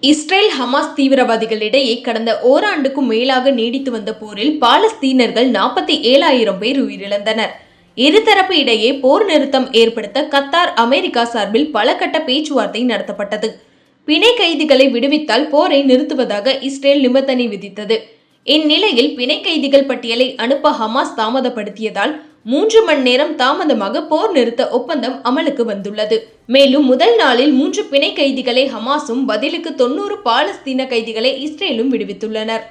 Israel Hamas தீவிரவாதிகளிடையே கடந்த ஓராண்டுக்கும் மேலாக நீடித்து வந்த போரில் பாலஸ்தீனர்கள் 47,000 பேர் உயிரிழந்தனர். இருதரப்பு இடையே போர் நிறுத்தம் ஏற்படுத்த கத்தார், அமெரிக்கா சார்பில் பல கட்ட பேச்சுவார்த்தை நடத்தப்பட்டது. பிணை கைதிகளை விடுவித்தால் போரை நிறுத்துவதாக இஸ்ரேல் நிபந்தனை விதித்தது. இந்நிலையில் பிணை கைதிகள் பட்டியலை அனுப்ப ஹமாஸ் தாமதப்படுத்தியதால் 3 மணி நேரம் தாமதமாக போர் நிறுத்த ஒப்பந்தம் அமலுக்கு வந்துள்ளது. மேலும் முதல் நாளில் 3 பிணை கைதிகளை ஹமாஸும் பதிலுக்கு 90 பாலஸ்தீன கைதிகளை இஸ்ரேலும் விடுவித்துள்ளனர்.